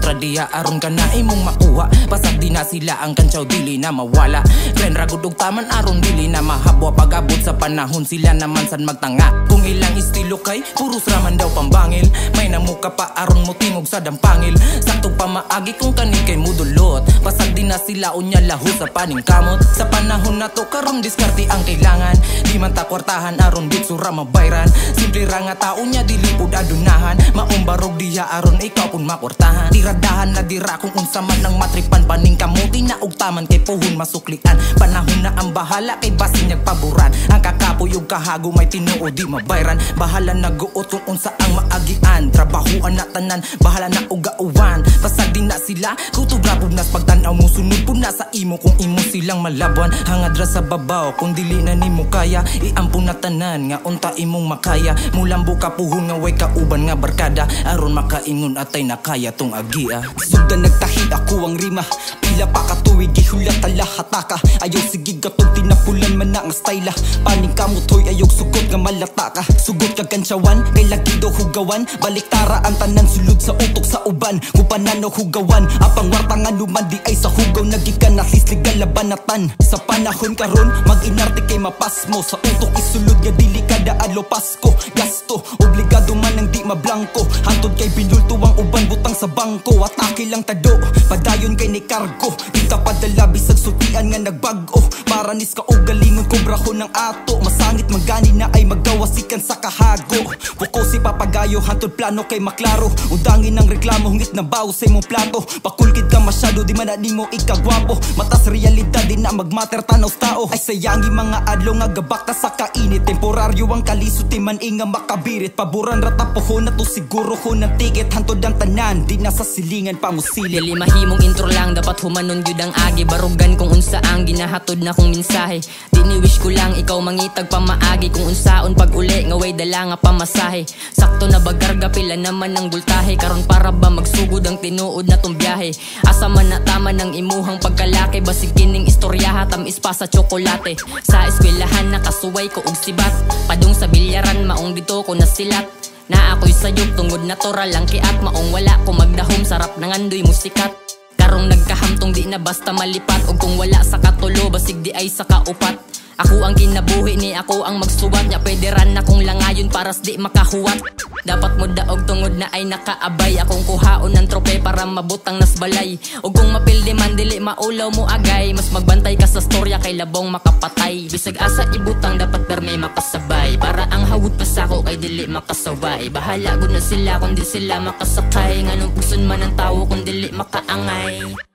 ra diha aron ka na imong makuha. Pasag di na sila ang kantsaw dili na mawala. Ren ragud og taman aron dili na mahabwa. Pag-abot sa panahon sila naman sad magtanga. Kung ilang estilo kay puros raman daw pambangil. May namuka pa aron mo tingog sa dampangil. Sakto pa maagi kung kani kay mudulot. Pasag di na sila unya lahu sa paning kamot. Sa panahon na to karon diskarte ang kailangan. Di man ta kwartahan aron bitso ra mabayran. Simple ra nga tao nya dili pud adunahan. Maumbarog diha aron ikaw pun makwartahan. Tiradahan na dira kung unsa man ang matripan. Paning kamuti na og taman kay puhon masuklian. Panahon na ang bahala kay basin nagpaboran. Ang kakapoy ug kahago may tinuod di mabayran. Bahala naguot kung unsa ang maagian. Trabahoan na tanan bahala na og gauwan. Pasag di na sila kutubra pud nas pagtan-aw mo sunod pud na sa imo kung imo silang malabuan. Hangad ra sa babaw kung dili na nimo kaya. Iampun na tanan nga unta imong makaya. Mulambo ka puhon nga way kauban nga barkada. Aron makaingon atay nakaya tong agia. Sugdan nagtahi ako ang rima. Pila pa katuig gihulat alahataka. Ayaw sige gatog tinapulan man na nga styla. Paning kamot hoy ayaw sugot nga malata ka. Sugot ka kantsawan kay lagi do hugawan. Baliktara ang tanan sulod sa utok sa uban. Kupanan o hugawan apang warta nga luman di ay sa hugaw nagikan na hisligal labanatan. Sa panahon karon mag-inarte kay mapasmo. Sa utok isulod nga dili kada adlaw Pasko. Gasto obligado man ang di mablangko. Hantod kay binulto ang uban butang sa bangko. Atake lang tado padayon kay ni kargo. Di ta padala bisag sutian nga nagbago. Paranis ka og galingon kobrahon ng ato. Masangit magani na ay magawasikan sa kahago. Buko si papagayo hantod plano kay maklaro. Udangin ang reklamo hungit na bawo sa imong plato. Pakulkid ka masyado di man na nimo ikagwapo. Matas realidad di na magmater tanaw tao. Ay sayangi mga adlaw nga gabakta sa kainit. Temporaryo ang kalisod di man inga makabirit. Paboran ratapohon na to siguro ho ng ticket. Hantod ang tanan di na sa silingan pa mo sili. Dili mahimong intro lang dapat humanon gyud ang agi. Barugan kung unsa ang ginahatod na kong mensahe. Di ni wish ko lang ikaw mangitag pa maagi. Kung unsaon pag uli nga way dala nga pamasahe. Sakto na bagarga pila naman ang bultahe. Karon para ba magsugod ang tinuod na tong biyahe. Asa man na tama ng imuhang pagkalaki. Basig kining istoryaha tamis pa sa tsokolate. Sa eskwelahan nakasuway ko og sibat. Padung sa bilyaran maong dito ko nasilat. Na ako'y sayog tungod natural lang kiat. Maong wala ko magdahom sarap nangandoy musikat. Karong nagkahamtong di na basta malipat. Og kung wala sa katulo basig di ay sa kaupat. Ako ang kinabuhi ni ako ang magsuwat. Nya pwede ran na kong langayon paras di makahuwat. Dapat mo daog tungod na ay nakaabay. Akong kuhaon ng trope para mabutang nas balay. Og kung mapildi man dili maulaw mo agay. Mas magbantay ka sa storya kay labong makapatay. Bisag asa ibutang dapat perme makasabay. Para ang hawod pa sako kay dili makasaway. Bahala gud na sila kung di sila makasakay. Nganong puson man ang tawo kung dili makaangay.